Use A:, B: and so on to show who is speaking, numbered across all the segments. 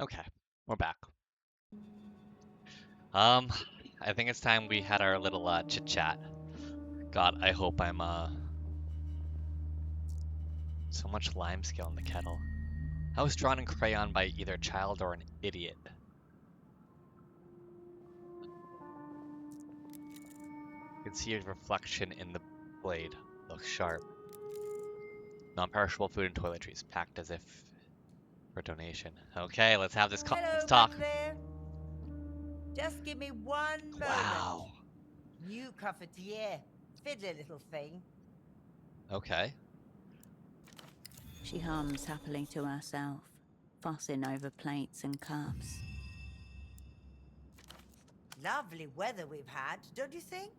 A: Okay, we're back. Um, I think it's time we had our little chit chat. God, I hope I'm so much limescale in the kettle. I was drawn in crayon by either a child or an idiot. You can see a reflection in the blade. Looks sharp. Non-perishable food and toiletries, packed as if for donation. Okay, let's have this. Let's
B: Hello, back
A: talk.
B: there. Just give me one moment.
A: Wow.
B: New cafetiere. Fiddly little thing.
A: Okay.
C: She hums happily to herself, fussing over plates and cups.
B: Lovely weather we've had, don't you think?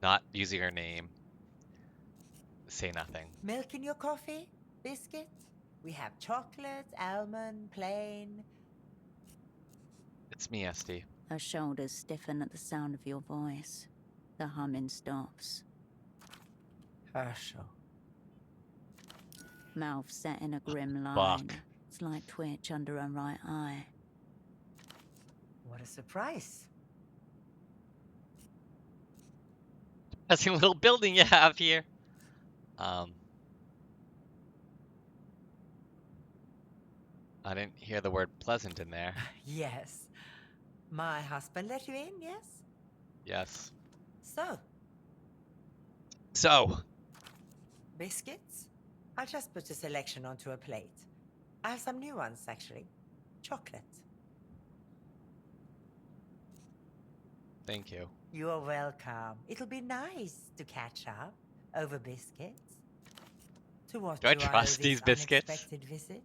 A: Not using her name. Say nothing.
B: Milk in your coffee? Biscuit? We have chocolate, almond, plain.
A: It's me, Esty.
C: Her shoulders stiffen at the sound of your voice. The humming stops.
B: Herschel.
C: Mouth set in a grim line.
A: Fuck.
C: Slight twitch under her right eye.
B: What a surprise.
A: That's a little building you have here. I didn't hear the word pleasant in there.
B: Yes. My husband let you in, yes?
A: Yes.
B: So,
A: So,
B: biscuits? I'll just put a selection onto a plate. I have some new ones, actually. Chocolate.
A: thank you.
B: You're welcome. It'll be nice to catch up over biscuits. To what
A: Do I
B: do I owe
A: trust
B: this
A: these biscuits?
B: unexpected visit?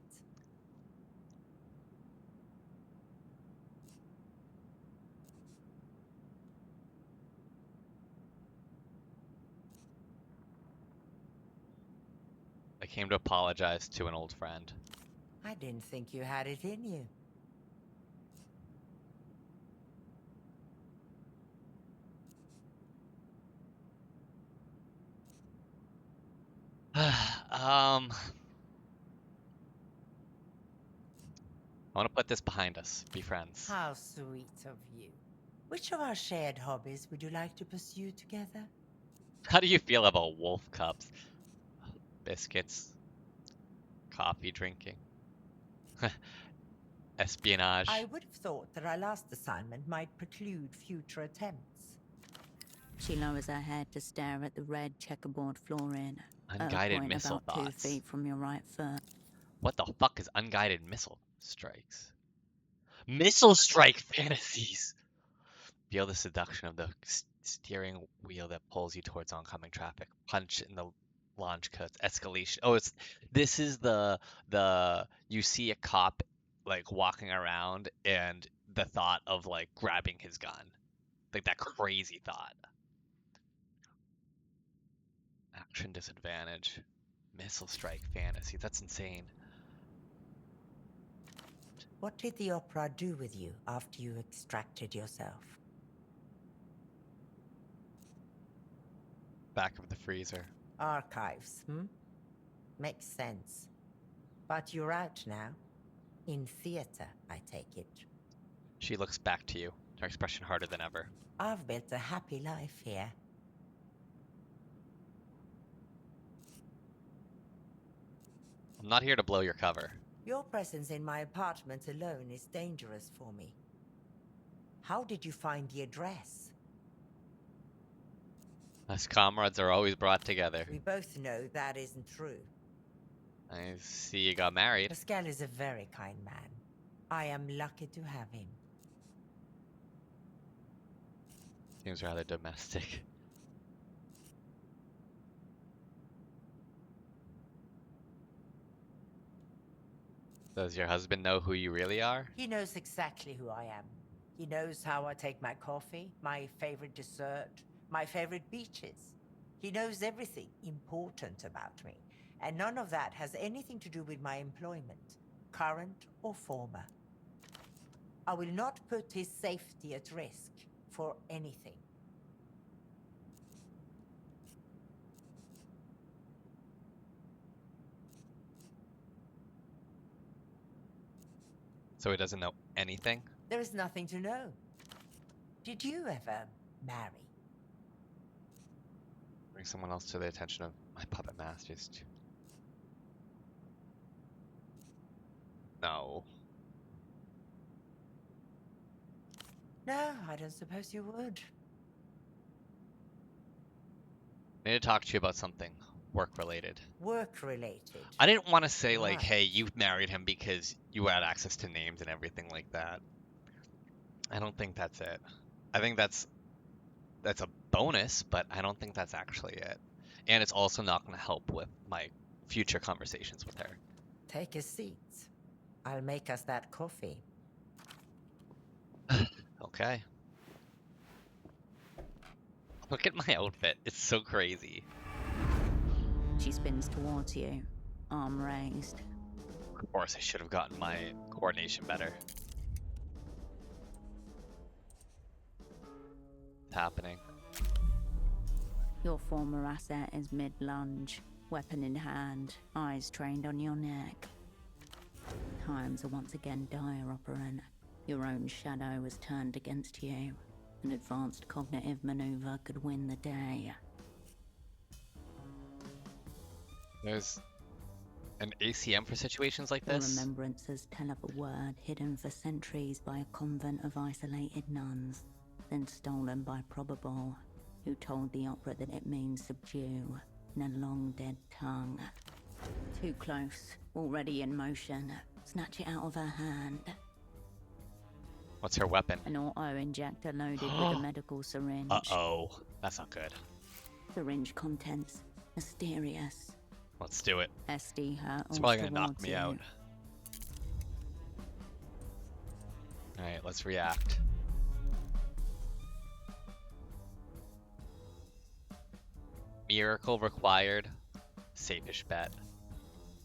A: I came to apologize to an old friend.
B: I didn't think you had it in you.
A: I want to put this behind us. Be friends.
B: How sweet of you. Which of our shared hobbies would you like to pursue together?
A: How do you feel about wolf cups? Biscuits? Coffee drinking? Espionage?
B: I would have thought that our last assignment might preclude future attempts.
C: She lowers her head to stare at the red checkerboard flooring. At a
A: Unguided
C: point
A: missile
C: about 2
A: thoughts.
C: feet from your right foot.
A: What the fuck is unguided missile strikes? Missile strike fantasies! Feel the seduction of the steering wheel that pulls you towards oncoming traffic. Punch in the launch codes. Escalation. Oh, this is the you see a cop like walking around and the thought of like grabbing his gun. Like that crazy thought. Action disadvantage. Missile strike fantasy. That's insane.
B: What did the opera do with you after you extracted yourself?
A: Back of the freezer.
B: Archives, hmm? Makes sense. But you're out now. In theater, I take it.
A: She looks back to you, her expression harder than ever.
B: I've built a happy life here.
A: I'm not here to blow your cover.
B: Your presence in my apartment alone is dangerous for me. How did you find the address?
A: Us comrades are always brought together.
B: We both know that isn't true.
A: I see you got married.
B: Pascal is a very kind man. I am lucky to have him.
A: Seems rather domestic. Does your husband know who you really are?
B: He knows exactly who I am. He knows how I take my coffee, my favorite dessert, my favorite beaches. He knows everything important about me, and none of that has anything to do with my employment, current or former. I will not put his safety at risk for anything.
A: So he doesn't know anything?
B: There is nothing to know. Did you ever marry?
A: Bring someone else to the attention of my puppet masters. No.
B: No, I don't suppose you would.
A: I need to talk to you about something work-related.
B: Work-related.
A: I didn't want to say, like,
B: Right.
A: hey, you married him because you had access to names and everything like that. I don't think that's it. I think that's a bonus, but I don't think that's actually it. And it's also not going to help with my future conversations with her.
B: Take a seat. I'll make us that coffee.
A: Okay. Look at my outfit. It's so crazy.
C: She spins towards you, arm raised.
A: Of course, I should have gotten my coordination better. It's happening.
C: Your former asset is mid-lunge, weapon in hand, eyes trained on your neck. Times are once again dire, Operant. Your own shadow was turned against you. An advanced cognitive maneuver could win the day.
A: There's an ACM for situations like
C: Your
A: this?
C: remembrances tell of a word hidden for centuries by a convent of isolated nuns, then stolen by Probable, who told the opera that it means subdue, in a long dead tongue. Too close, already in motion. Snatch it out of her hand.
A: What's her weapon?
C: An auto-injector loaded with a medical syringe.
A: Uh-oh. That's not good.
C: Syringe contents mysterious.
A: Let's do it.
C: SD her.
A: It's probably gonna knock me out. Alright, let's react. Miracle required. Safe-ish bet.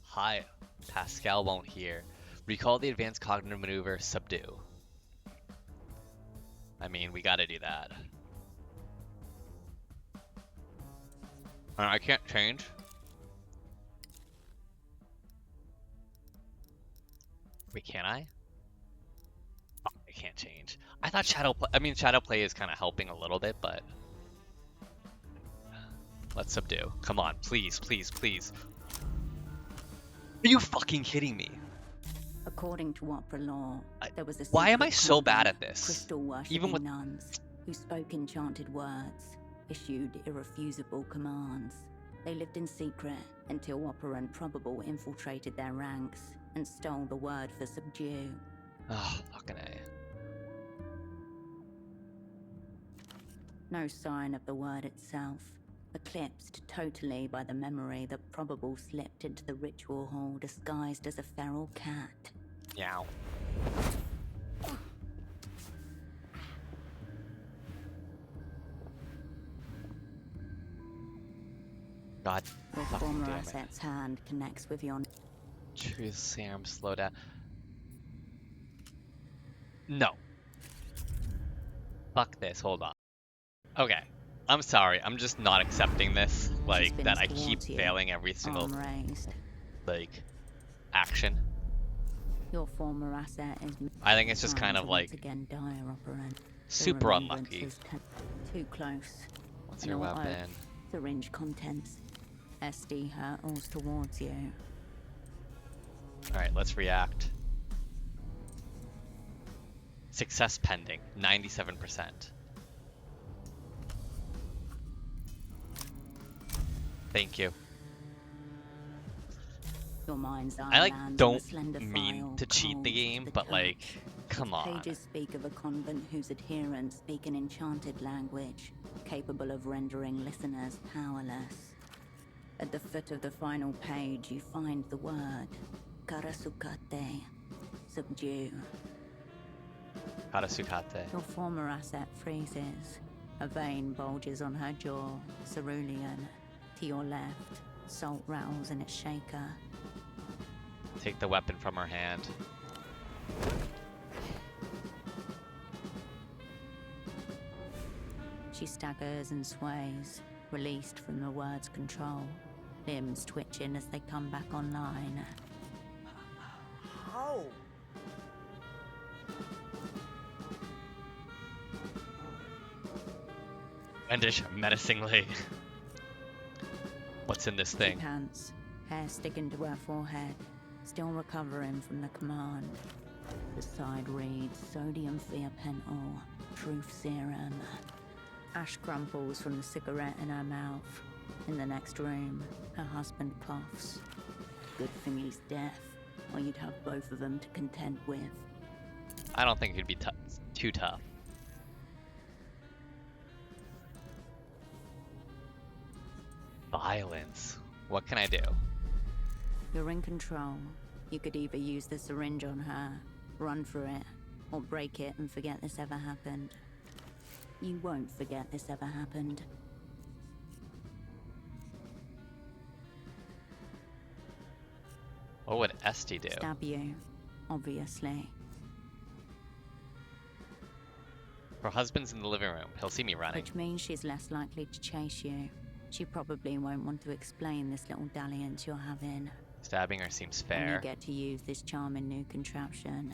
A: Hi. Pascal won't hear. Recall the advanced cognitive maneuver, subdue. I mean, we gotta do that. I can't change. Wait, can I? Oh, I can't change. I thought shadow play is kind of helping a little bit, but let's subdue. Come on, please, please, please. Are you fucking kidding me?
C: According to opera law, there was a
A: Why am I
C: secret
A: so bad
C: convent,
A: at this?
C: crystal worshipping
A: Even with
C: nuns who spoke enchanted words, issued irrefusable commands. They lived in secret until Operant Probable infiltrated their ranks and stole the word for subdue.
A: Oh, fucking A.
C: No sign of the word itself, eclipsed totally by the memory that Probable slipped into the ritual hall disguised as a feral cat.
A: Meow. God
C: Your
A: fucking
C: former
A: damn it.
C: asset's hand connects with your...
A: Truth serum, slow down. No. Fuck this, hold on. Okay. I'm sorry, I'm just not accepting this. Like,
C: spins
A: that I keep
C: towards you,
A: failing every single,
C: arm raised.
A: like, action.
C: Your former asset is...
A: I think it's just kind
C: Times
A: of
C: are
A: like
C: once again dire, Operant. The
A: super
C: remembrance
A: unlucky.
C: is too close.
A: What's
C: An
A: your
C: auto
A: weapon?
C: syringe contents. SD hurtles towards you.
A: Alright, let's react. Success pending, 97%. Thank you.
C: Your mind's eye
A: I like
C: lands on a
A: don't
C: slender
A: mean
C: file,
A: to cheat the
C: cold
A: game,
C: to the
A: but like,
C: touch.
A: come
C: Its
A: on.
C: pages speak of a convent whose adherents speak an enchanted language, capable of rendering listeners powerless. At the foot of the final page, you find the word Karasukate, subdue.
A: Karasukate.
C: Your former asset freezes. A vein bulges on her jaw, cerulean. To your left, salt rattles in its shaker.
A: Take the weapon from her hand.
C: She staggers and sways, released from the word's control, limbs twitching as they come back online.
B: How?
A: Wendish menacingly. What's in this
C: She
A: thing?
C: pants, hair sticking to her forehead, still recovering from the command. The side reads sodium thiopental, truth serum. Ash crumples from the cigarette in her mouth. In the next room, her husband coughs. Good thing he's deaf, or you'd have both of them to contend with.
A: I don't think it'd be too tough. Violence. What can I do?
C: You're in control. You could either use the syringe on her, run for it, or break it and forget this ever happened. You won't forget this ever happened.
A: What would Esty do?
C: Stab you, obviously.
A: Her husband's in the living room. He'll see me running.
C: Which means she's less likely to chase you. She probably won't want to explain this little dalliance you're having.
A: Stabbing her seems
C: And you
A: fair.
C: get to use this charming new contraption.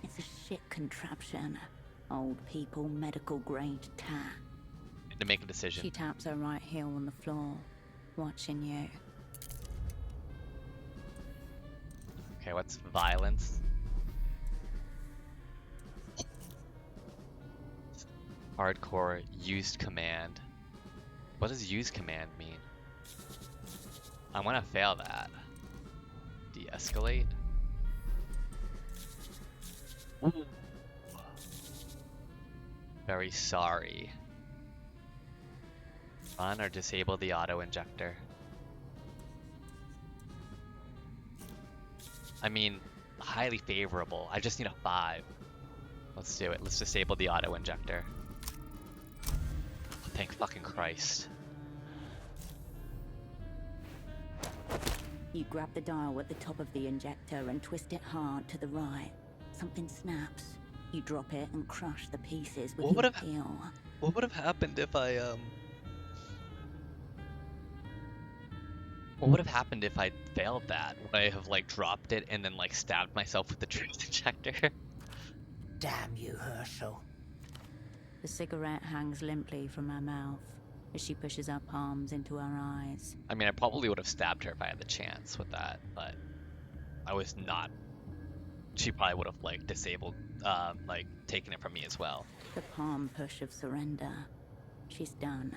C: It's a shit contraption. Old people medical grade tat.
A: Need to make a decision.
C: She taps her right heel on the floor, watching you.
A: Okay, what's violence? Hardcore used command. What does use command mean? I want to fail that. De-escalate? Ooh. Very sorry. Run or disable the auto injector. I mean, highly favorable. I just need a 5. Let's do it. Let's disable the auto injector. Thank fucking Christ.
C: You grab the dial at the top of the injector and twist it hard to the right. Something snaps. You drop it and crush the pieces with your heel.
A: What would have happened if I What would have happened if I failed that? Would I have like dropped it and then like stabbed myself with the truth injector?
B: Damn you, Herschel.
C: The cigarette hangs limply from her mouth as she pushes her palms into her eyes.
A: I mean, I probably would have stabbed her if I had the chance with that, but I was not. She probably would have like disabled, like taken it from me as well.
C: The palm push of surrender. She's done.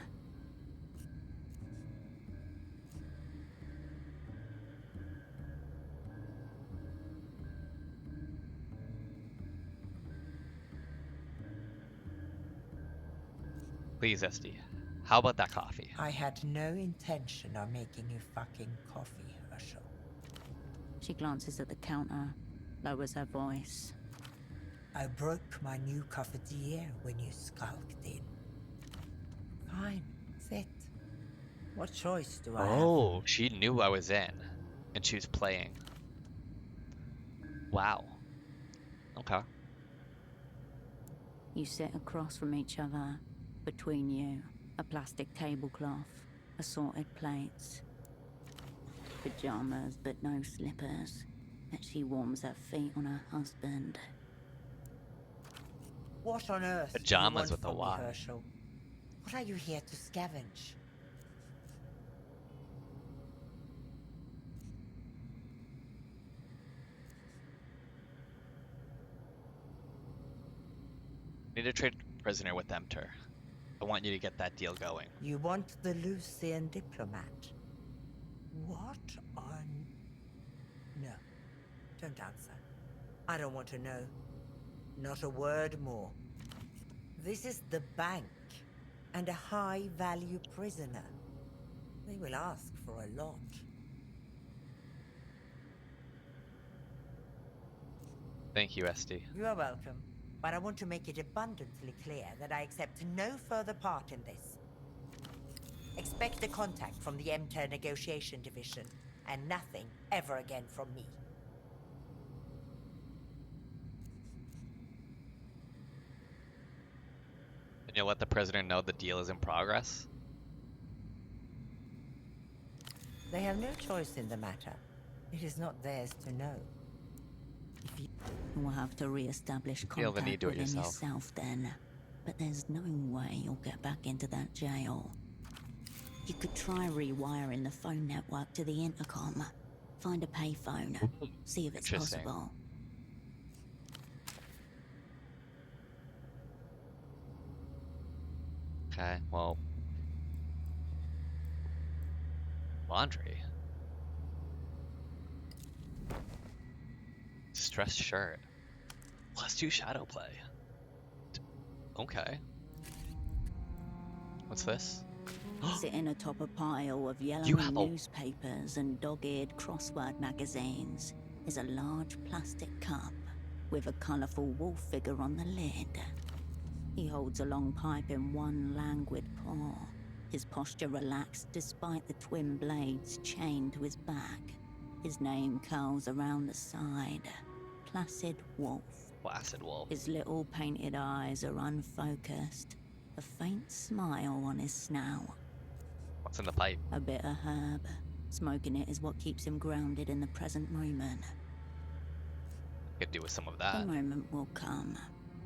A: Please, Esty. How about that coffee?
B: I had no intention of making you fucking coffee, Herschel.
C: She glances at the counter, lowers her voice.
B: I broke my new cafetiere when you skulked in. Fine, sit. What choice do I have?
A: Oh, she knew I was in, and she was playing. Wow. Okay.
C: You sit across from each other. Between you, a plastic tablecloth, assorted plates. Pajamas, but no slippers. As she warms her feet on her husband.
B: What on earth
A: Pajamas
B: do you
A: with a
B: want
A: Y.
B: from me, Herschel? What are you here to scavenge?
A: Need to trade prisoner with Emter. I want you to get that deal going.
B: You want the Lucian diplomat? What on... No, don't answer. I don't want to know. Not a word more. This is the bank, and a high-value prisoner. They will ask for a lot.
A: Thank you, Esty.
B: You are welcome, but I want to make it abundantly clear that I accept no further part in this. Expect a contact from the MTER negotiation division, and nothing ever again from me.
A: And you'll let the prisoner know the deal is in progress?
B: They have no choice in the matter. It is not theirs to know. If you...
C: We'll have to re-establish
A: Feel the
C: contact
A: need to do it
C: within
A: yourself.
C: yourself then. but there's no way you'll get back into that jail. You could try rewiring the phone network to the intercom. Find a payphone. See if it's
A: Interesting.
C: possible.
A: Okay, well. Laundry. Stressed shirt. +2 shadow play. Okay. What's this?
C: Sitting atop a pile of
A: You
C: yellowing
A: have a-
C: newspapers and dog-eared crossword magazines is a large plastic cup with a colourful wolf figure on the lid. He holds a long pipe in one languid paw, his posture relaxed despite the twin blades chained to his back. His name curls around the side. Placid Wolf.
A: Placid wolf.
C: His little painted eyes are unfocused, a faint smile on his snout.
A: What's in the pipe?
C: A bitter herb. Smoking it is what keeps him grounded in the present moment.
A: Could do with some of
C: The
A: that.
C: moment will come,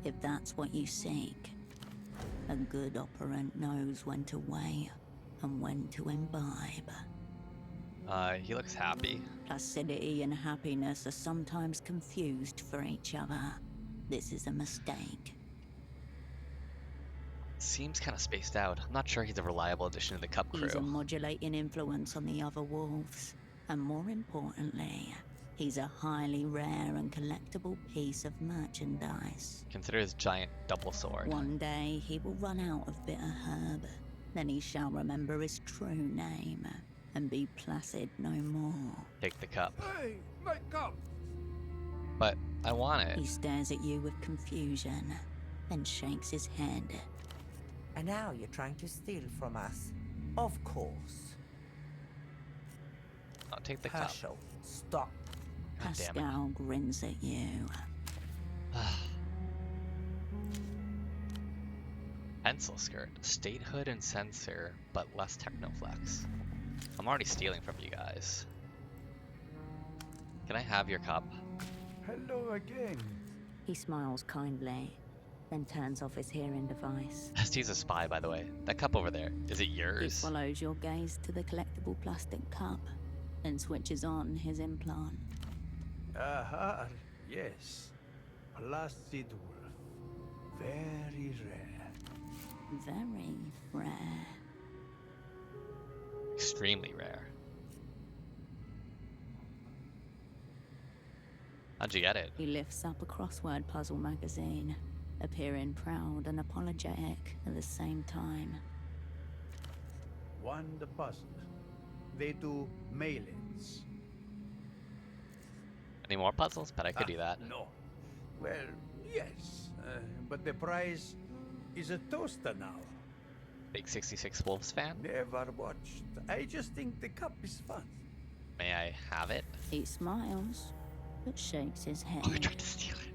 C: if that's what you seek. A good operant knows when to weigh and when to imbibe.
A: He looks happy.
C: Placidity and happiness are sometimes confused for each other. This is a mistake.
A: Seems kind of spaced out. I'm not sure he's a reliable addition to the Cup crew.
C: He's a modulating influence on the other wolves. And more importantly, he's a highly rare and collectible piece of merchandise.
A: Consider his giant double sword.
C: One day he will run out of bitter herb. Then he shall remember his true name and be placid no more.
A: Take the cup.
D: Hey, my cup!
A: But I want
C: He
A: it.
C: stares at you with confusion, then shakes his head.
B: And now you're trying to steal from us. Of course.
A: I'll take the cup.
B: Herschel, stop.
A: God damn it.
C: Pascal grins at you.
A: Pencil skirt. Statehood and censor, but less technoflex. I'm already stealing from you guys. Can I have your cup?
D: Hello again.
C: He smiles kindly, then turns off his hearing device.
A: He's a spy, by the way. That cup over there, is it
C: He
A: yours?
C: follows your gaze to the collectible plastic cup, then switches on his implant.
D: Aha, yes. Placid wolf. Very rare.
C: Very rare.
A: Extremely rare. How'd you get it?
C: He lifts up a crossword puzzle magazine, appearing proud and apologetic at the same time.
D: Won the puzzle. They do mail-ins.
A: Any more puzzles? Bet I could do that.
D: No. Well, yes. But the prize is a toaster now.
A: Big 66 Wolves fan?
D: Never watched. I just think the cup is fun.
A: May I have it?
C: He smiles, but shakes his head.
A: Oh, I tried to steal it.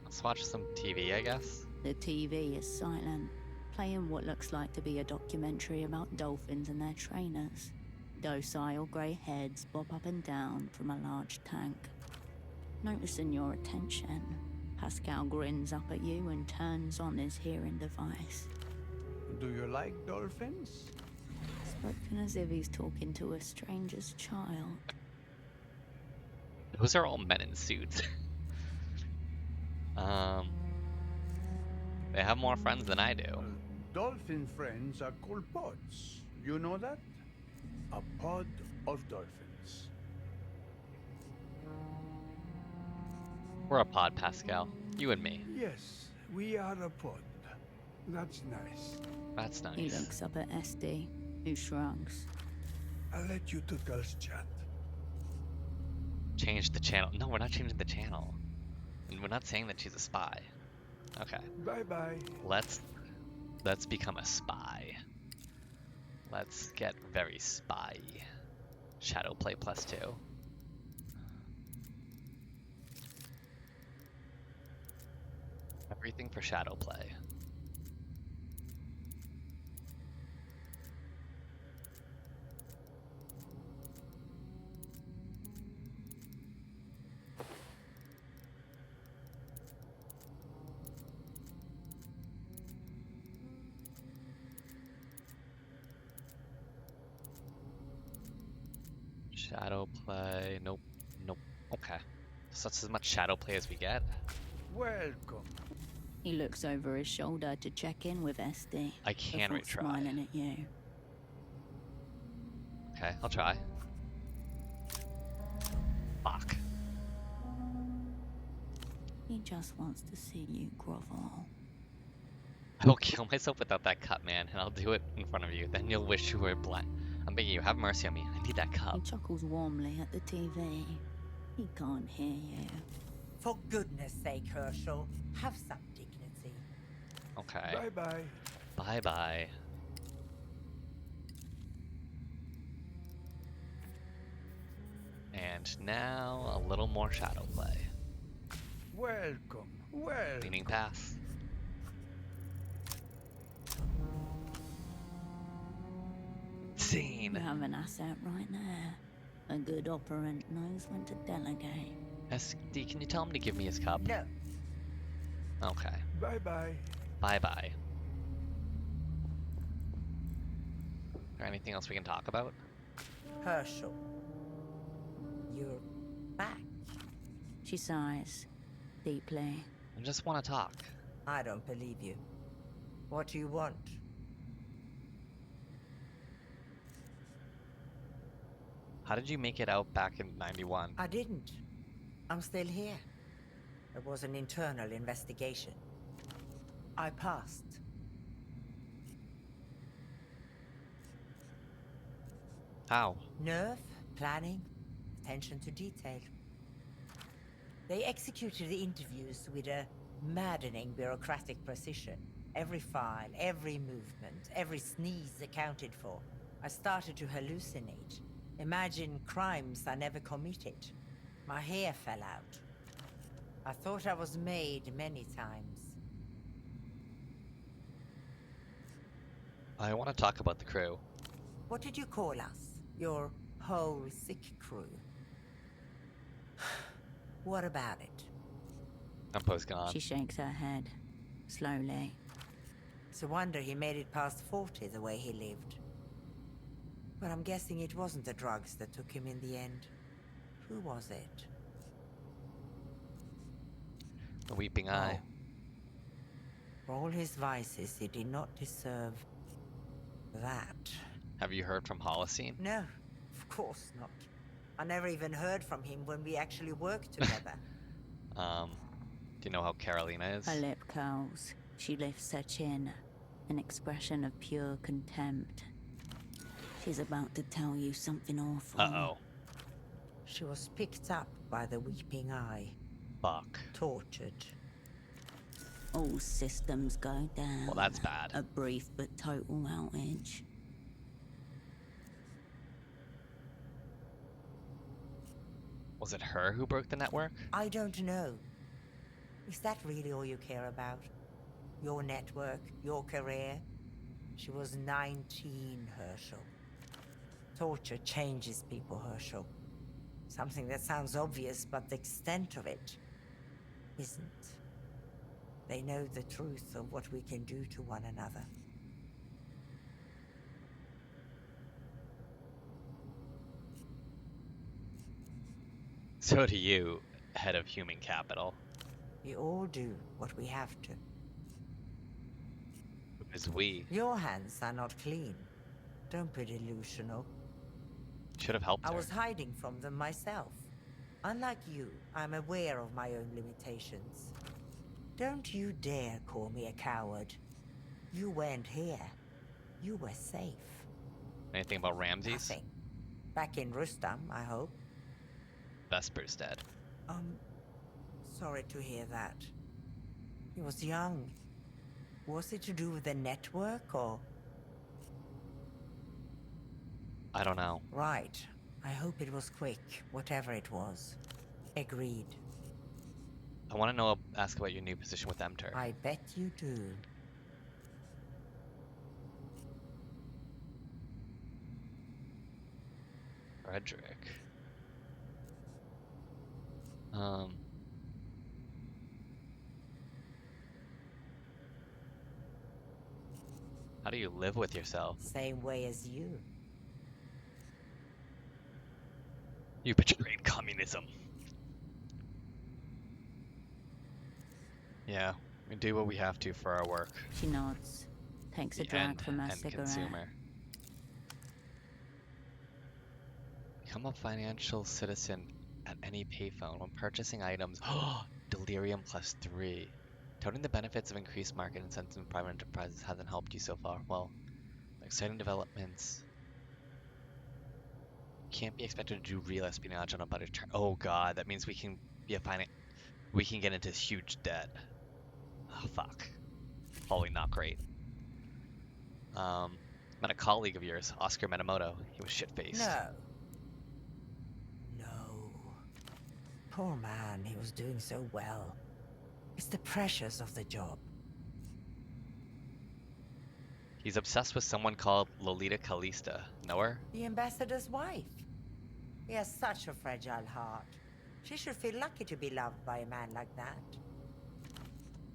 A: Let's watch some TV, I guess.
C: The TV is silent, playing what looks like to be a documentary about dolphins and their trainers. Docile grey heads bob up and down from a large tank. Noticing your attention, Pascal grins up at you and turns on his hearing device.
D: Do you like dolphins?
C: Spoken as if he's talking to a stranger's child.
A: Those are all men in suits. They have more friends than I do.
D: Dolphin friends are called pods. You know that? A pod of dolphins.
A: We're a pod, Pascal. You and me.
D: Yes, we are a pod. That's nice.
A: That's nice.
C: He looks up at Esty, who shrugs.
D: I'll let you two girls chat.
A: Change the channel. No, we're not changing the channel. And we're not saying that she's a spy. Okay.
D: Bye-bye.
A: Let's become a spy. Let's get very spy. Shadow play +2. Everything for shadow play. Shadow play. Nope. Nope. Okay. So that's as much shadow play as we get.
D: Welcome.
C: He looks over his shoulder to check in with Esty
A: I can
C: before
A: retry.
C: smiling at you.
A: Okay, I'll try. Fuck.
C: He just wants to see you grovel.
A: I will kill myself without that cup, man, and I'll do it in front of you. Then you'll wish you were blind. I'm begging you, have mercy on me. I need that cup.
C: He chuckles warmly at the TV. He can't hear you.
B: For goodness sake, Herschel, have some dignity.
A: Okay.
D: Bye-bye.
A: Bye-bye. And now a little more shadow play.
D: Welcome. Welcome.
A: Leaning path. Scene.
C: You have an asset right there. A good operant knows when to delegate.
A: SD, can you tell him to give me his cup?
B: No,
A: Okay.
D: Bye-bye.
A: Bye-bye. Is there anything else we can talk about?
B: Herschel, you're back.
C: She sighs deeply.
A: I just want to talk.
B: I don't believe you. What do you want?
A: How did you make it out back in 91?
B: I didn't. I'm still here. It was an internal investigation. I passed.
A: How?
B: Nerve, planning, attention to detail. They executed the interviews with a maddening bureaucratic precision. Every file, every movement, every sneeze accounted for. I started to hallucinate. Imagine crimes I never committed. My hair fell out. I thought I was made many times.
A: I want to talk about the crew.
B: What did you call us? Your whole sick crew? What about it?
A: Tempo's gone.
C: She shakes her head, slowly.
B: It's a wonder he made it past 40 the way he lived. But I'm guessing it wasn't the drugs that took him in the end. Who was it?
A: The weeping eye.
B: Oh. For all his vices, he did not deserve that.
A: Have you heard from Holocene?
B: No, of course not. I never even heard from him when we actually worked together.
A: Do you know how Carolina is?
C: Her lip curls. She lifts her chin, an expression of pure contempt. She's about to tell you something awful.
A: Uh-oh.
B: She was picked up by the weeping eye,
A: Fuck.
B: tortured.
C: All systems go down.
A: Well, that's bad.
C: A brief but total outage.
A: Was it her who broke the network?
B: I don't know. Is that really all you care about? Your network, your career? She was 19, Herschel. Torture changes people, Herschel. Something that sounds obvious, but the extent of it isn't. They know the truth of what we can do to one another.
A: So do you, head of human capital.
B: We all do what we have to.
A: Who is we?
B: Your hands are not clean. Don't be delusional.
A: Should have helped
B: I
A: her.
B: was hiding from them myself. Unlike you, I'm aware of my own limitations. Don't you dare call me a coward. You weren't here. You were safe.
A: Anything about Ramses?
B: Nothing. Back in Rustam, I hope.
A: Vesper's dead.
B: Sorry to hear that. He was young. Was it to do with the network, or...?
A: I don't know.
B: Right. I hope it was quick, whatever it was. Agreed.
A: I want to know, ask about your new position with Emter.
B: I bet you do.
A: Frederick. How do you live with yourself?
B: Same way as you.
A: You betrayed communism. Yeah, we do what we have to for our work.
C: She nods, takes a
A: The
C: drag from her
A: end
C: cigarette.
A: consumer. Become a financial citizen at any payphone when purchasing items. Delirium +3. Touting the benefits of increased market incentives in private enterprises hasn't helped you so far. Well, exciting developments. Can't be expected to do real espionage on a budget. Oh god, that means we can be a we can get into huge debt. Oh fuck. Probably not great. Met a colleague of yours, Oscar Minamoto. He was shit-faced.
B: No. No. Poor man, he was doing so well. It's the pressures of the job.
A: He's obsessed with someone called Lolita Calista. Know her?
B: The ambassador's wife. He has such a fragile heart. She should feel lucky to be loved by a man like that.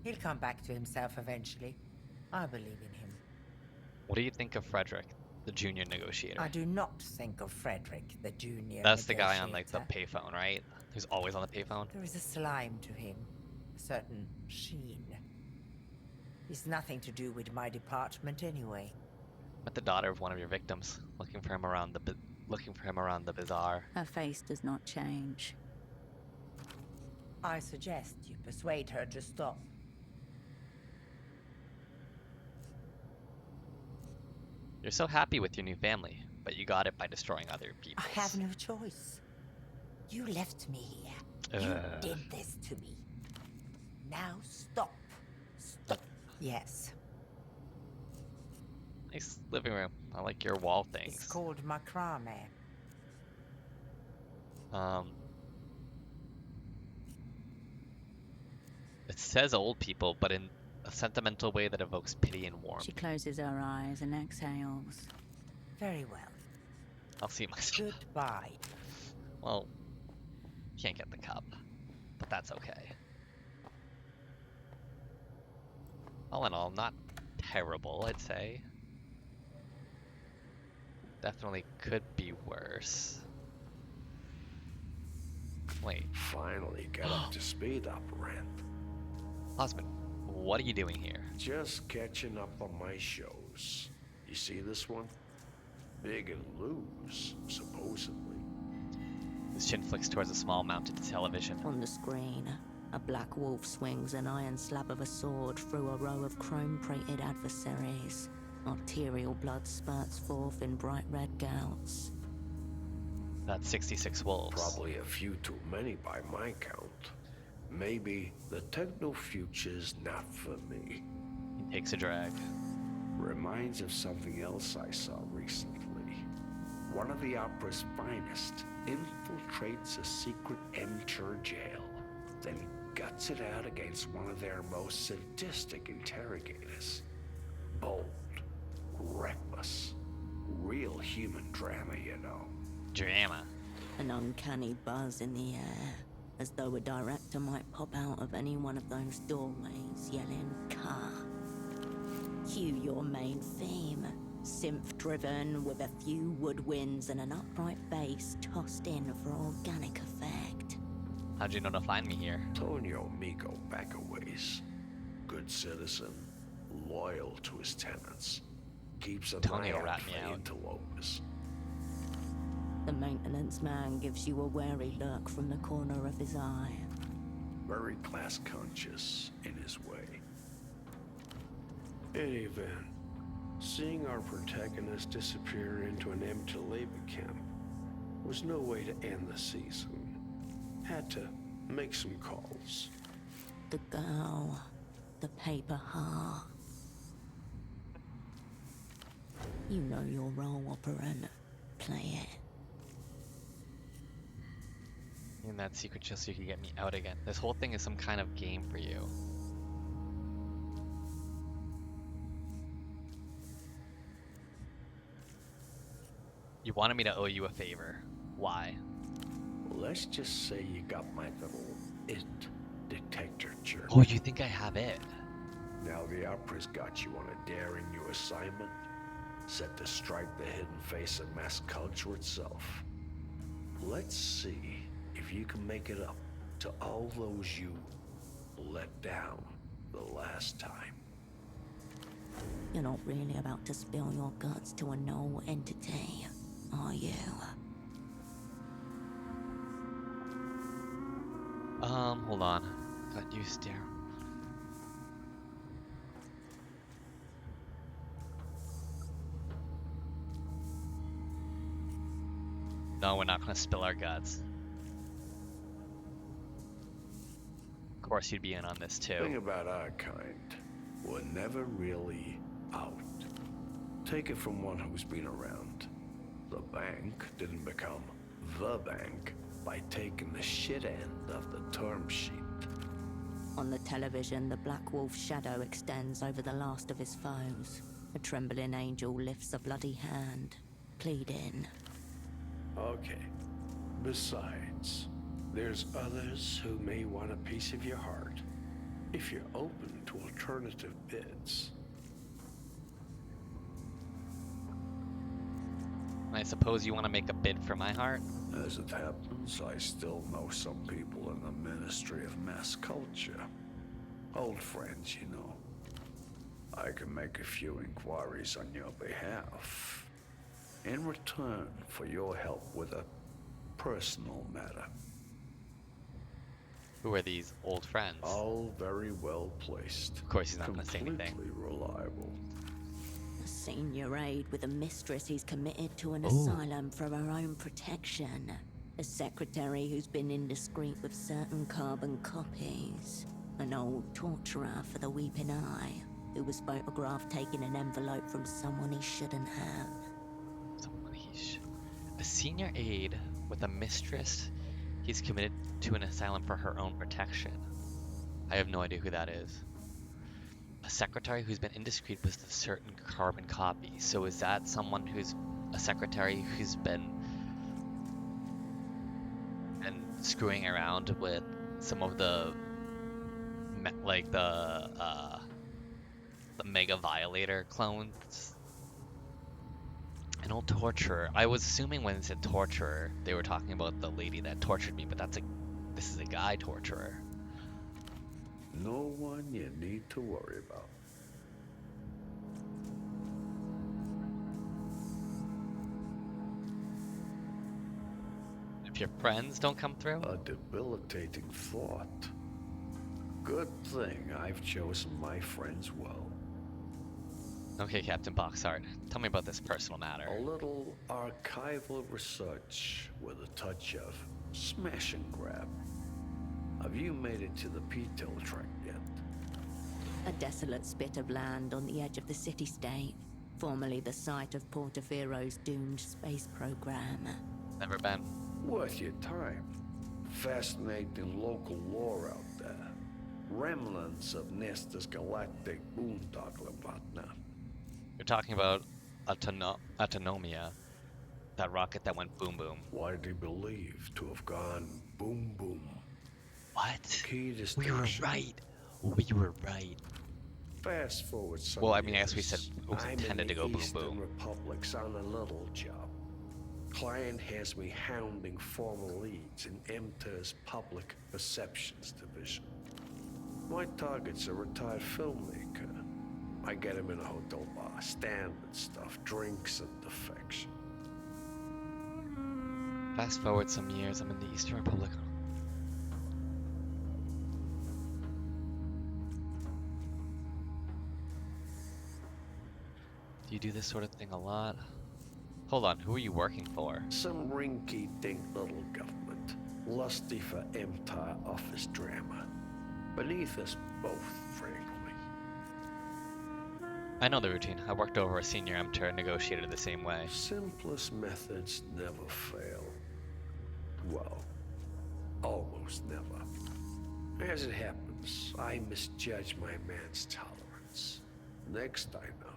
B: He'll come back to himself eventually. I believe in him.
A: What do you think of Frederick, the junior negotiator?
B: I do not think of Frederick, the junior
A: That's the guy on like the
B: negotiator.
A: payphone, right? Who's always on the payphone?
B: There is a slime to him, a certain sheen. He's nothing to do with my department anyway.
A: Met the daughter of one of your victims, looking for him around the bazaar.
C: Her face does not change.
B: I suggest you persuade her to stop.
A: You're so happy with your new family, but you got it by destroying other people.
B: I have no choice. You left me here. You did this to me. Now stop. Stop. Yes.
A: Nice living room. I like your wall things.
B: It's called macrame.
A: It says old people, but in a sentimental way that evokes pity and warmth.
C: She closes her eyes and exhales.
B: Very well.
A: I'll see myself.
B: Goodbye.
A: Well, can't get the cup, but that's okay. All in all, not terrible, I'd say. Definitely could be worse. Wait,
E: Finally get up to speed, Operant.
A: husband, what are you doing here?
E: Just catching up on my shows. You see this one? Big and Loose, supposedly.
A: His chin flicks towards a small mounted television.
C: On the screen, a black wolf swings an iron slab of a sword through a row of chrome-plated adversaries. Arterial blood spurts forth in bright red gouts.
A: That's 66 wolves.
E: Probably a few too many by my count. Maybe the techno future's not for me.
A: He takes a drag.
E: Reminds of something else I saw recently. One of the opera's finest infiltrates a secret amateur jail, then guts it out against one of their most sadistic interrogators. Bold, reckless, real human drama, you know.
A: Drama.
C: An uncanny buzz in the air, as though a director might pop out of any one of those doorways yelling, "Car." Cue your main theme. Synth-driven with a few woodwinds and an upright bass tossed in for organic effect.
A: How'd you know to find me here?
E: Tonio Mico back a ways. Good citizen, loyal to his tenants. Keeps an eye
A: Tonio
E: out
A: rat
E: for
A: me out.
E: interlopers.
C: The maintenance man gives you a wary look from the corner of his eye.
E: Very class conscious in his way. Any event, seeing our protagonist disappear into an empty labor camp was no way to end the season. Had to make some calls.
C: The girl, the paper heart. You know your role, operant. Play it.
A: In that secret just so you can get me out again. This whole thing is some kind of game for you. You wanted me to owe you a favor. Why?
E: Let's just say you got my little it detector jerk.
A: Oh, you think I have it?
E: Now the opera's got you on a daring new assignment, set to strike the hidden face of mass culture itself. Let's see if you can make it up to all those you let down the last time.
C: You're not really about to spill your guts to a null entity, are you?
A: Hold on. Got you stare. No, we're not gonna spill our guts. Of course you'd be in on this
E: The thing
A: too.
E: about our kind, we're never really out. Take it from one who's been around. The bank didn't become the bank by taking the shit end of the term sheet.
C: On the television, the Black Wolf's shadow extends over the last of his foes. A trembling angel lifts a bloody hand, pleading.
E: Okay. Besides, there's others who may want a piece of your heart. If you're open to alternative bids.
A: I suppose you want to make a bid for my heart?
E: As it happens, I still know some people in the Ministry of Mass Culture. Old friends, you know. I can make a few inquiries on your behalf. In return for your help with a personal matter.
A: Who are these old friends?
E: All very well placed.
A: Of course he's not going to say anything.
E: Completely reliable.
C: A senior aide with a mistress he's committed to an
A: Ooh.
C: asylum for her own protection. A secretary who's been indiscreet with certain carbon copies. An old torturer for the Weeping Eye, who was photographed taking an envelope from someone he shouldn't have.
A: A senior aide with a mistress he's committed to an asylum for her own protection. I have no idea who that is. A secretary who's been indiscreet with a certain carbon copy. So is that someone who's a secretary who's been screwing around with some of the like the Mega Violator clones? An old torturer. I was assuming when it said torturer, they were talking about the lady that tortured me, but this is a guy torturer.
E: No one you need to worry about.
A: If your friends don't come through?
E: A debilitating thought. Good thing I've chosen my friends well.
A: Okay, Captain Boxheart, tell me about this personal matter.
E: A little archival research with a touch of smash and grab. Have you made it to the P-tail track yet?
C: A desolate spit of land on the edge of the city-state, formerly the site of Portofiero's doomed space program.
A: Never been.
E: Worth your time. Fascinating local lore out there. Remnants of Nestor's galactic boondoggle and whatnot.
A: You're talking about Autonomia, that rocket that went boom boom.
E: Widely believed to have gone boom boom.
A: What?
E: Key
A: We were
E: distinction.
A: right. We were right.
E: Fast forward some
A: Well, I mean, as we
E: years,
A: said, it was
E: I'm
A: intended
E: in
A: to go
E: the
A: boom
E: Eastern
A: boom.
E: Republic's on a little job. Client has me hounding former leads in MTER's Public Perceptions Division. My target's a retired filmmaker. I get him in a hotel bar, standard stuff, drinks and defection.
A: Fast forward some years, I'm in the Eastern Republic. Do you do this sort of thing a lot? Hold on, who are you working for?
E: Some rinky-dink little government, lusty for empire office drama. Beneath us both, frankly.
A: I know the routine. I worked over a senior MTer negotiated the same way.
E: Simplest methods never fail. Well, almost never. As it happens, I misjudge my man's tolerance. Next I know,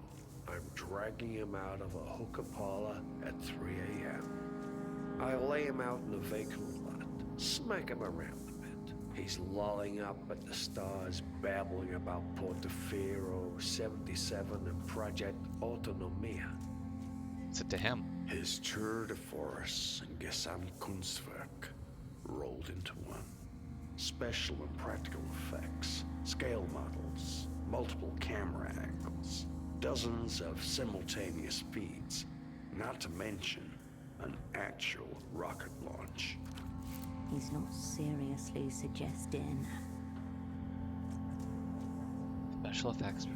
E: I'm dragging him out of a hookah parlor at 3 a.m. I lay him out in a vacant lot, smack him around a bit. He's lolling up at the stars, babbling about Portofiero, 77 and Project Autonomia.
A: It's to him.
E: His tour de force and Gesamtkunstwerk rolled into one. Special and practical effects, scale models, multiple camera angles, dozens of simultaneous feeds, not to mention an actual rocket launch.
C: He's not seriously suggesting.
A: Special effects.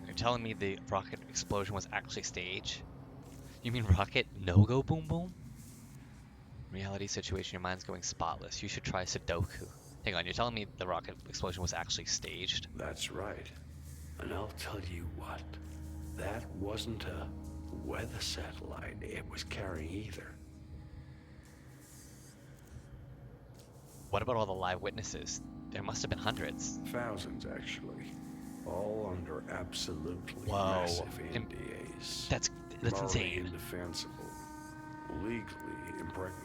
A: You're telling me the rocket explosion was actually staged? You mean rocket no-go boom boom? Reality situation, your mind's going spotless. You should try Sudoku. Hang on, you're telling me the rocket explosion was actually staged?
E: That's right. And I'll tell you what, that wasn't a weather satellite it was carrying either.
A: What about all the live witnesses? There must have been hundreds.
E: Thousands, actually. All under absolutely
A: Whoa.
E: massive NDAs.
A: That's
E: Morally
A: insane.
E: indefensible. Legally impregnable.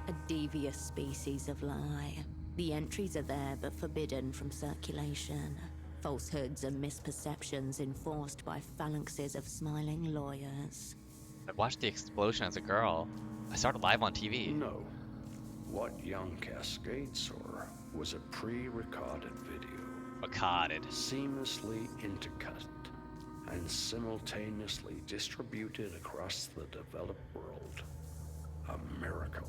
C: A devious species of lie. The entries are there but forbidden from circulation. Falsehoods and misperceptions enforced by phalanxes of smiling lawyers.
A: I watched the explosion as a girl. I saw it live on TV.
E: No. What young Cascade saw was a pre-recorded video.
A: Recorded.
E: Seamlessly intercut and simultaneously distributed across the developed world. A miracle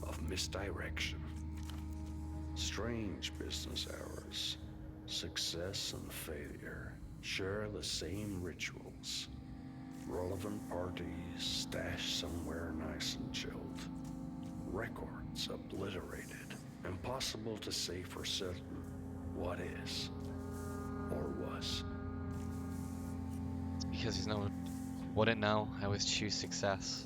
E: of misdirection. Strange business hours. Success and failure share the same rituals. Relevant parties stashed somewhere nice and chilled. Records obliterated. Impossible to say for certain what is or was.
A: It's because he's no wouldn't know. I always choose success.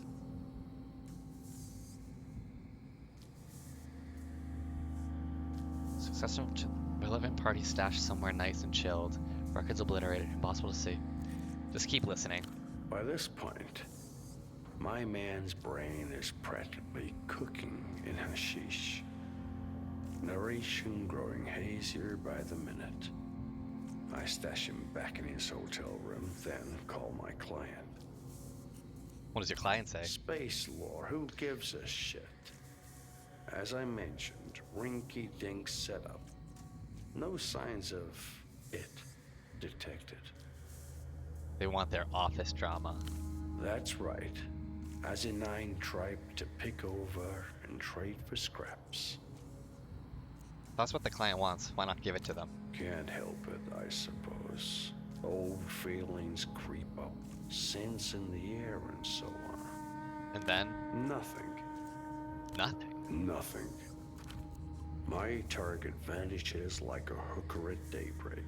A: Successful relevant party stashed somewhere nice and chilled. Records obliterated. Impossible to see. Just keep listening.
E: By this point, my man's brain is practically cooking in hashish. Narration growing hazier by the minute. I stash him back in his hotel room, then call my client.
A: What does your client say?
E: Space lore, who gives a shit? As I mentioned, rinky-dink setup. No signs of it detected.
A: They want their office drama.
E: That's right. Asinine tripe to pick over and trade for scraps.
A: That's what the client wants. Why not give it to them?
E: Can't help it, I suppose. Old feelings creep up, scents in the air and so on.
A: And then
E: Nothing.
A: nothing.
E: Nothing. My target vanishes like a hooker at daybreak.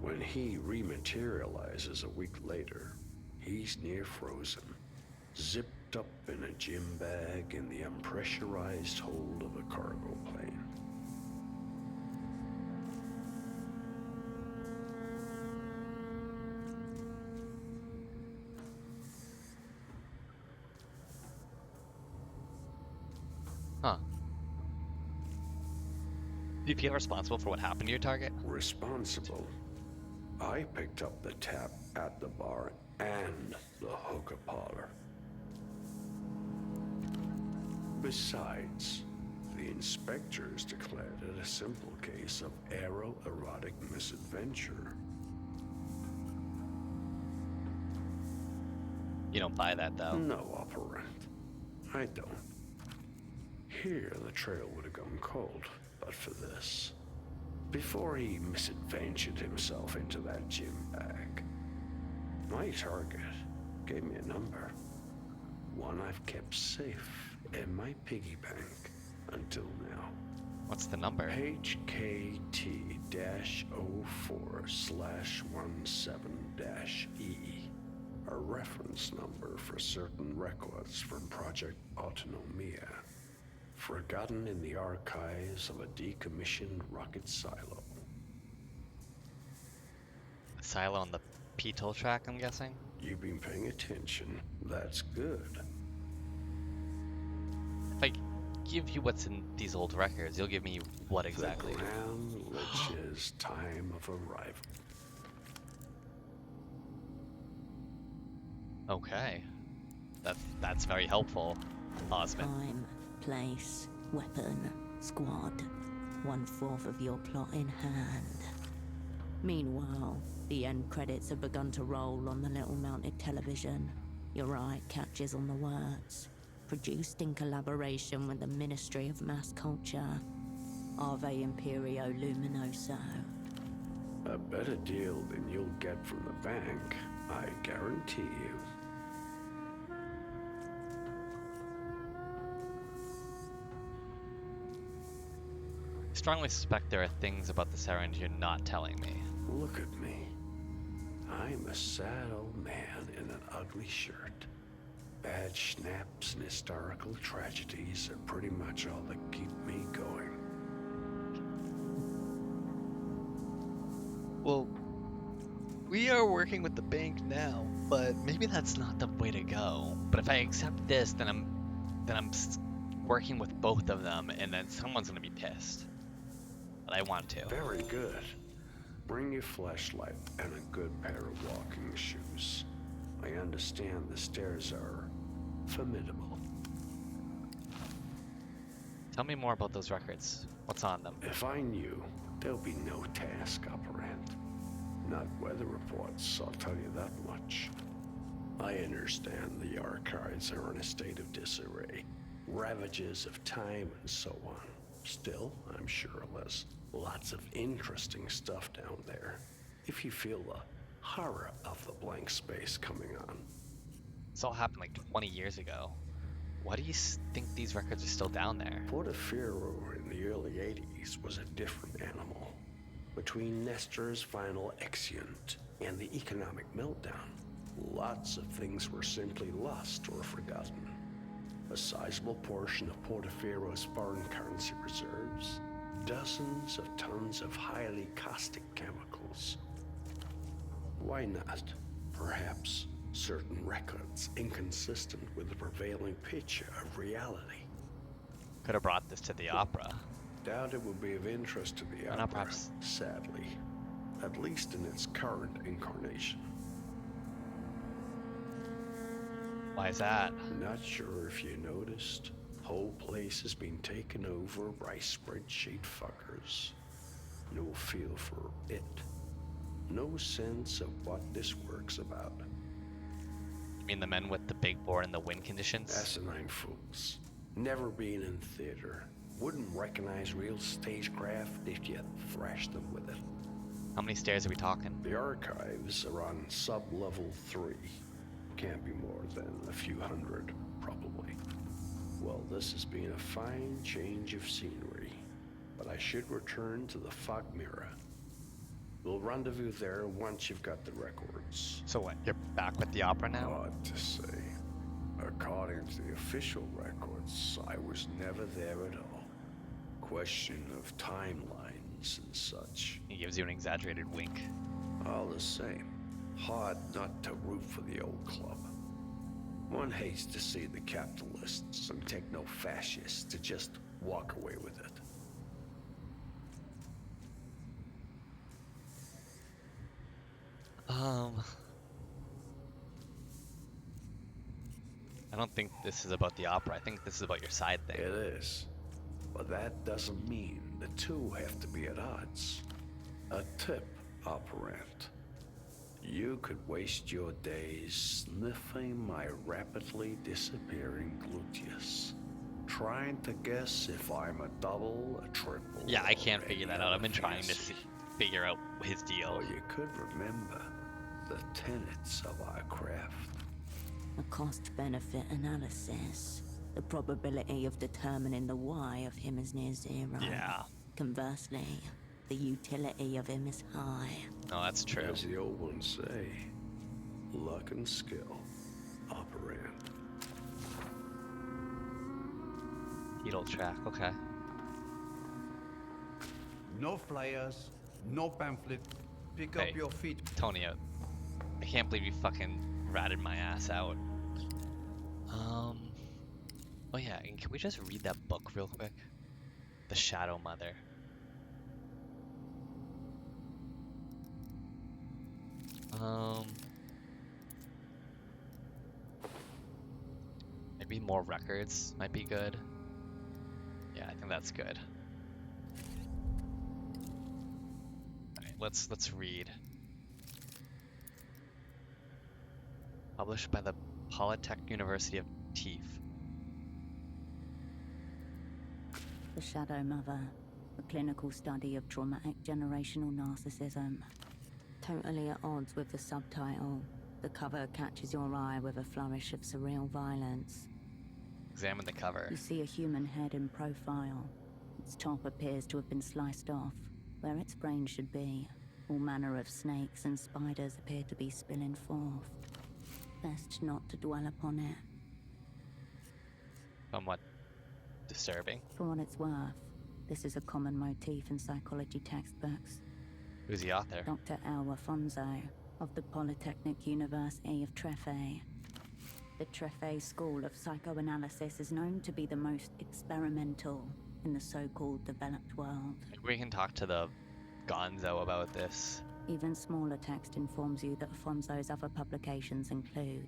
E: When he rematerializes a week later, he's near frozen, zipped up in a gym bag in the unpressurized hold of a cargo plane.
A: Huh. Do you feel responsible for what happened to your target?
E: Responsible. I picked up the tab at the bar and the hookah parlor. Besides, the inspectors declared it a simple case of aeroerotic misadventure.
A: You don't buy that though.
E: No, operant. I don't. Here, the trail would have gone cold, but for this. Before he misadventured himself into that gym bag, my target gave me a number. One I've kept safe in my piggy bank until now.
A: What's the number?
E: HKT-04/17-E. A reference number for certain records from Project Autonomia. Forgotten in the archives of a decommissioned rocket silo.
A: Silo on the P-toll track, I'm guessing?
E: You've been paying attention. That's good.
A: If I give you what's in these old records, you'll give me what exactly?
E: The Grand Lich's time of arrival.
A: Okay. That's very helpful, Osmond.
C: Time, place, weapon, squad. 1/4 of your plot in hand. Meanwhile, the end credits have begun to roll on the little mounted television. Your eye catches on the words. Produced in collaboration with the Ministry of Mass Culture. Ave Imperio Luminoso.
E: A better deal than you'll get from the bank, I guarantee you.
A: I strongly suspect there are things about the syringe you're not telling me.
E: Look at me. I'm a sad old man in an ugly shirt. Bad schnapps and historical tragedies are pretty much all that keep me going.
A: Well, we are working with the bank now, but maybe that's not the way to go. But if I accept this, then I'm working with both of them, and then someone's gonna be pissed. But I want to.
E: Very good. Bring your flashlight and a good pair of walking shoes. I understand the stairs are formidable.
A: Tell me more about those records. What's on them?
E: If I knew, there'll be no task operant. Not weather reports, I'll tell you that much. I understand the archives are in a state of disarray. Ravages of time and so on. Still, I'm sure there's lots of interesting stuff down there. If you feel the horror of the blank space coming on.
A: This all happened like 20 years ago. Why do you think these records are still down there?
E: Portaferro in the early 80s was a different animal. Between Nestor's final exeunt and the economic meltdown, lots of things were simply lost or forgotten. A sizable portion of Portaferro's foreign currency reserves, dozens of tons of highly caustic chemicals. Why not? Perhaps certain records inconsistent with the prevailing picture of reality.
A: Could have brought this to the opera.
E: Doubt it would be of interest to the
A: Why not
E: opera,
A: perhaps?
E: sadly. At least in its current incarnation.
A: Why is that?
E: Not sure if you noticed. Whole place has been taken over by spreadsheet fuckers. No feel for it. No sense of what this work's about.
A: You mean the men with the big bore and the wind conditions?
E: Asinine fools. Never been in theater. Wouldn't recognize real stagecraft if you thrashed them with it.
A: How many stairs are we talking?
E: The archives are on sub-level 3. Can't be more than a few hundred, probably. Well, this has been a fine change of scenery, but I should return to the fog mirror. We'll rendezvous there once you've got the records.
A: So what, you're back with the opera now?
E: Odd to say. According to the official records, I was never there at all. Question of timelines and such.
A: He gives you an exaggerated wink.
E: All the same, hard not to root for the old club. One hates to see the capitalists and techno-fascists to just walk away with it.
A: I don't think this is about the opera. I think this is about your side thing.
E: It is. But that doesn't mean the two have to be at odds. A tip, operant. You could waste your days sniffing my rapidly disappearing gluteus, trying to guess if I'm a double, a triple.
A: Yeah, I can't
E: or
A: figure
E: any
A: that out. I've been
E: other
A: trying to
E: fancy.
A: figure out his deal.
E: Or you could remember the tenets of our craft.
C: A cost-benefit analysis. The probability of determining the why of him is near zero.
A: Yeah.
C: Conversely, the utility of him is high.
A: No, that's true.
E: As the old ones say, luck and skill, operant.
A: Beetle track, okay.
D: No flyers, no pamphlet. Pick
A: Hey.
D: up your feet.
A: Tony, I can't believe you fucking ratted my ass out. Oh yeah, and can we just read that book real quick? The Shadow Mother. Maybe more records might be good. Yeah, I think that's good. Alright, let's read. Published by the Polytech University of Teef.
C: The Shadow Mother, a clinical study of traumatic generational narcissism. Totally at odds with the subtitle, the cover catches your eye with a flourish of surreal violence.
A: Examine the cover.
C: You see a human head in profile. Its top appears to have been sliced off, where its brain should be. All manner of snakes and spiders appear to be spilling forth. Best not to dwell upon it.
A: Somewhat disturbing.
C: For what it's worth, this is a common motif in psychology textbooks.
A: Who's the author?
C: Dr. El Afonso, of the Polytechnic University of Treffe. The Treffe School of Psychoanalysis is known to be the most experimental in the so-called developed world.
A: Maybe we can talk to the Gonzo about this.
C: Even smaller text informs you that Afonso's other publications include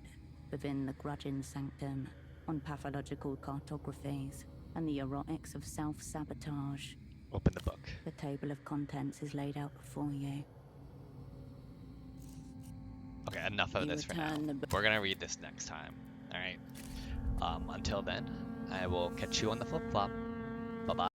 C: Within the Grudging Sanctum, on pathological cartographies, and the erotics of self-sabotage.
A: Open the book.
C: The table of contents is laid out before you.
A: Okay, enough of
C: You
A: this for now.
C: return the book.
A: We're gonna read this next time. Alright. Until then, I will catch you on the flip-flop. Bye-bye.